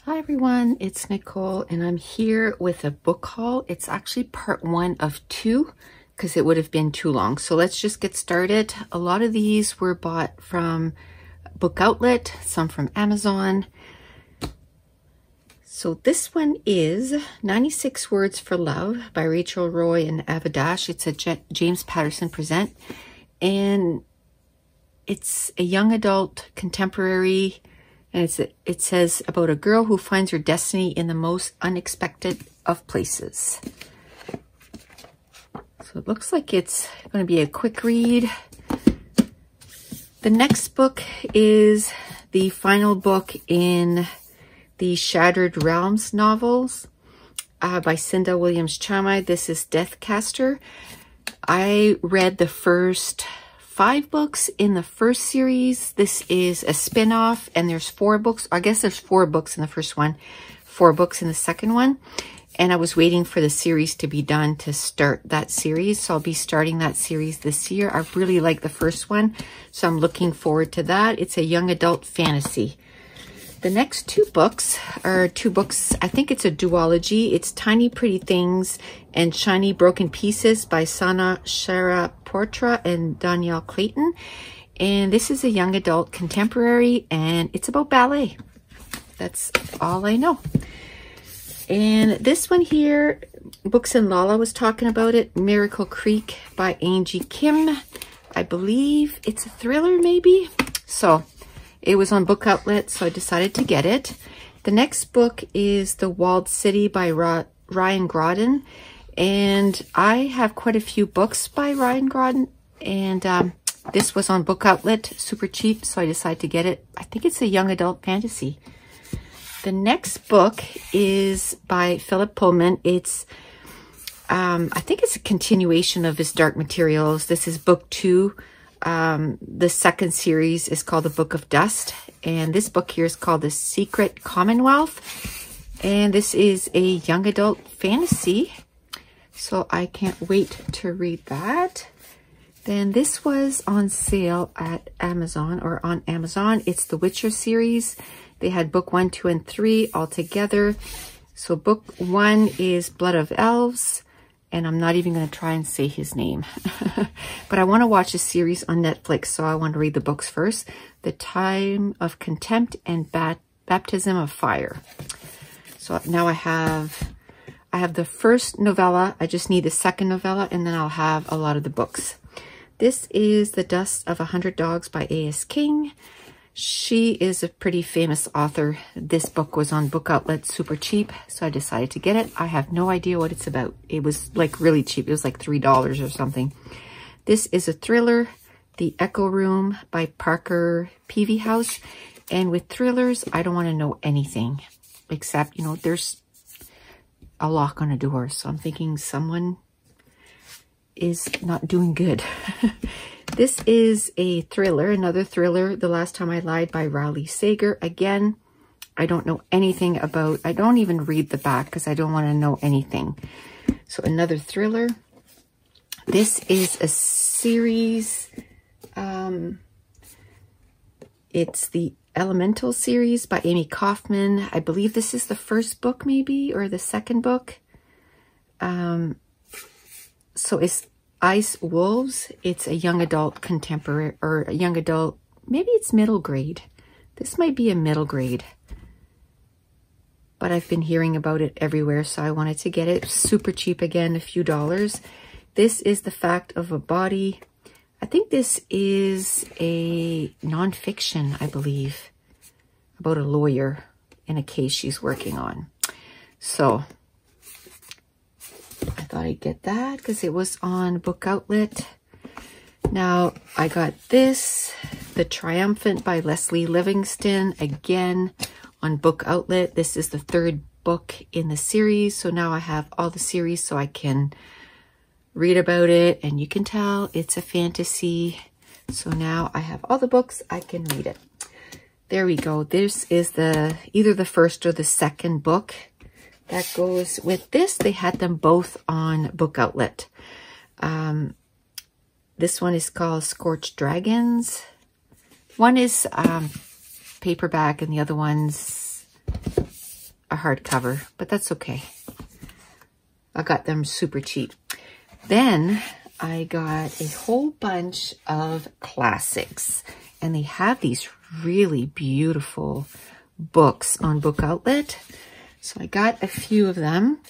Hi everyone, it's Nicole and I'm here with a book haul. It's actually part 1 of 2 because it would have been too long. So let's just get started. A lot of these were bought from Book Outlet, some from Amazon. So this one is 96 Words for Love by Rachel Roy and Ava Dash. It's a James Patterson present, and it's a young adult contemporary. And it says about a girl who finds her destiny in the most unexpected of places. So it looks like it's going to be a quick read. The next book is the final book in the Shattered Realms novels by Cinda Williams-Chamay. This is Deathcaster. I read the first 5 books in the first series. This is a spin-off, and there's 4 books. I guess there's 4 books in the first one, 4 books in the second one. And I was waiting for the series to be done to start that series. So I'll be starting that series this year. I really like the first one, so I'm looking forward to that. It's a young adult fantasy. The next 2 books are 2 books, I think it's a duology. It's Tiny Pretty Things and Shiny Broken Pieces by Sana Sharaportra and Danielle Clayton. And this is a young adult contemporary, and it's about ballet. That's all I know. And this one here, Books and Lala was talking about it, Miracle Creek by Angie Kim. I believe it's a thriller maybe. So it was on Book Outlet, so I decided to get it. The next book is The Walled City by Ryan Graudin. And I have quite a few books by Ryan Graudin. And this was on Book Outlet, super cheap, so I decided to get it. I think it's a young adult fantasy. The next book is by Philip Pullman. It's, I think it's a continuation of his Dark Materials. This is book 2. The second series is called The Book of Dust, and this book here is called The Secret Commonwealth, and this is a young adult fantasy, so I can't wait to read that. Then this was on sale at Amazon, or on Amazon. It's the Witcher series. They had book 1, 2, and 3 all together. So book 1 is Blood of Elves, and I'm not even going to try and say his name. But I want to watch a series on Netflix, so I want to read the books first. The Time of Contempt and Baptism of Fire. So now I have the first novella. I just need the second novella, and then I'll have a lot of the books. This is The Dust of 100 Dogs by A.S. King. She is a pretty famous author. This book was on Book Outlet, super cheap, so I decided to get it. I have no idea what it's about. It was like really cheap. It was like $3 or something. This is a thriller, The Echo Room by Parker Peavyhouse. And with thrillers, I don't want to know anything except, you know, there's a lock on a door. So I'm thinking someone is not doing good. This is a thriller, another thriller, The Last Time I Lied by Riley Sager. Again, I don't know anything about, I don't even read the back because I don't want to know anything. So another thriller. This is a series. It's the Elemental series by Amy Kaufman. I believe this is the first book maybe, or the second book. So it's Ice Wolves. It's a young adult contemporary, or a young adult, maybe it's middle grade. This might be a middle grade. But I've been hearing about it everywhere, so I wanted to get it. Super cheap again, a few dollars. This is The Fact of a Body. I think this is a nonfiction, I believe, about a lawyer in a case she's working on. So I thought I'd get that because it was on Book Outlet. Now I got this, The Triumphant by Leslie Livingston, again on Book Outlet. This is the 3rd book in the series. So now I have all the series so I can read about it, and you can tell it's a fantasy. So now I have all the books, I can read it. There we go. This is either the first or the second book that goes with this. They had them both on Book Outlet. This one is called Scorched Dragons. One is paperback and the other one's a hardcover, but that's okay. I got them super cheap. Then I got a whole bunch of classics, and they have these really beautiful books on Book Outlet. So I got a few of them.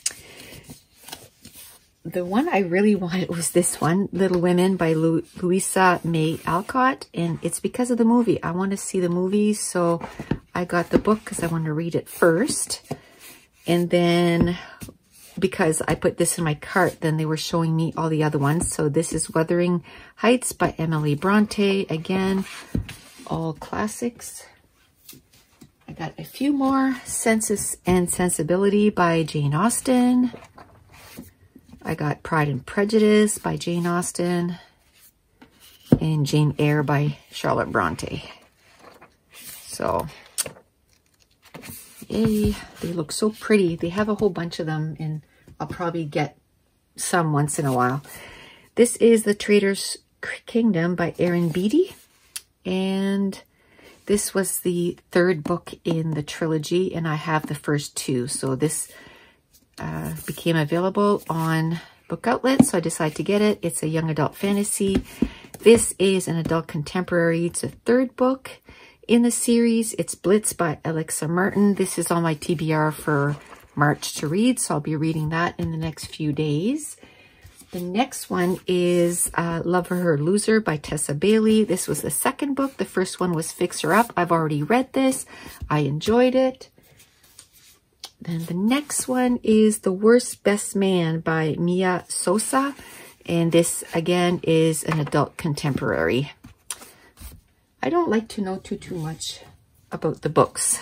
The one I really wanted was this one, Little Women by Louisa May Alcott, and it's because of the movie. I want to see the movie, so I got the book because I want to read it first. And then because I put this in my cart, then they were showing me all the other ones. So this is Wuthering Heights by Emily Bronte. Again, all classics. I got a few more. Sense and Sensibility by Jane Austen. I got Pride and Prejudice by Jane Austen. And Jane Eyre by Charlotte Bronte. So, yay, they look so pretty. They have a whole bunch of them, and I'll probably get some once in a while. This is The Traitor's Kingdom by Erin Beatty, and this was the third book in the trilogy, and I have the first two. So this became available on Book Outlet, so I decided to get it. It's a young adult fantasy. This is an adult contemporary. It's a third book in the series. It's Blitz by Alexa Martin. This is on my TBR for March to read, so I'll be reading that in the next few days. The next one is Lover or Loser by Tessa Bailey. This was the second book. The first one was Fix Her Up. I've already read this. I enjoyed it. Then the next one is The Worst Best Man by Mia Sosa. And this, again, is an adult contemporary. I don't like to know too much about the books.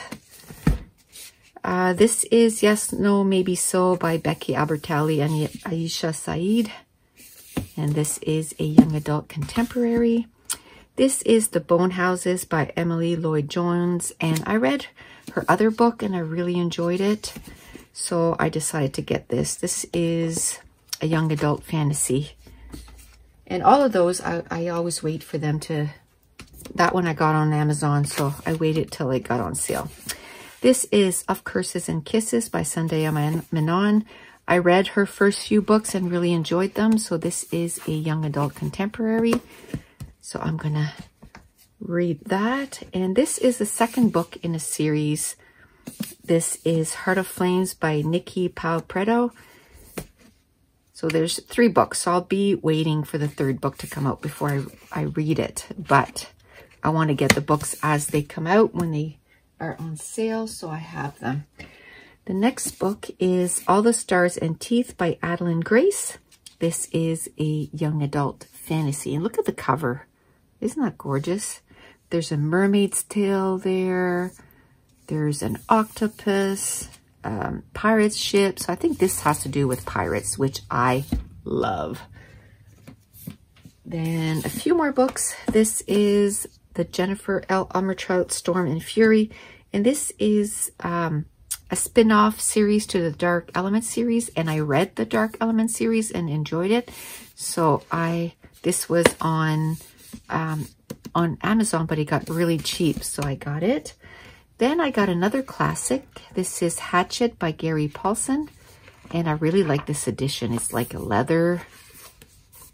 This is Yes, No, Maybe So by Becky Albertalli and Aisha Saeed. And this is a young adult contemporary. This is The Bone Houses by Emily Lloyd-Jones. And I read her other book and I really enjoyed it. So I decided to get this. This is a young adult fantasy. And all of those, I always wait for them to... That one I got on Amazon, so I waited till it got on sale. This is Of Curses and Kisses by Sandhya Menon. I read her first few books and really enjoyed them, so this is a young adult contemporary. So I'm going to read that. And this is the second book in a series. This is Heart of Flames by Nikki Pau-Preto. So there's 3 books, so I'll be waiting for the third book to come out before I read it. But I want to get the books as they come out when they are on sale, so I have them. The next book is All the Stars and Teeth by Adeline Grace. This is a young adult fantasy. And look at the cover. Isn't that gorgeous? There's a mermaid's tail there. There's an octopus, pirate's ship. So I think this has to do with pirates, which I love. Then a few more books. This is the Jennifer L. Armentrout Storm and Fury. And this is a spin-off series to the Dark Element series. And I read the Dark Element series and enjoyed it. So this was on Amazon, but it got really cheap. So I got it. Then I got another classic. This is Hatchet by Gary Paulson. And I really like this edition. It's like a leather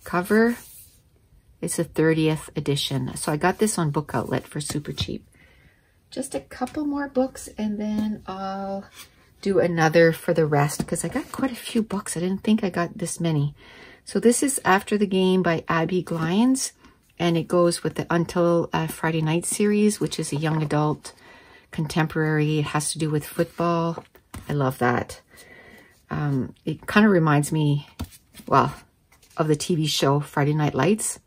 cover. It's a 30th edition. So I got this on Book Outlet for super cheap. Just a couple more books and then I'll do another for the rest because I got quite a few books. I didn't think I got this many. So this is After the Game by Abby Glines. And it goes with the Until Friday Night series, which is a young adult contemporary. It has to do with football. I love that. It kind of reminds me, well, of the TV show Friday Night Lights.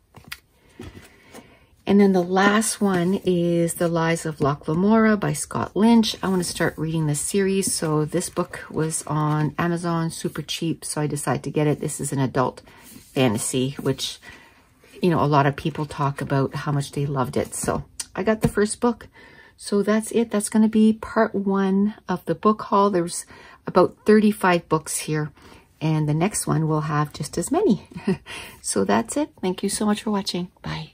And then the last one is The Lies of Locke Lamora by Scott Lynch. I want to start reading this series. So this book was on Amazon, super cheap. So I decided to get it. This is an adult fantasy, which, you know, a lot of people talk about how much they loved it. So I got the first book. So that's it. That's going to be part 1 of the book haul. There's about 35 books here. And the next one will have just as many. So that's it. Thank you so much for watching. Bye.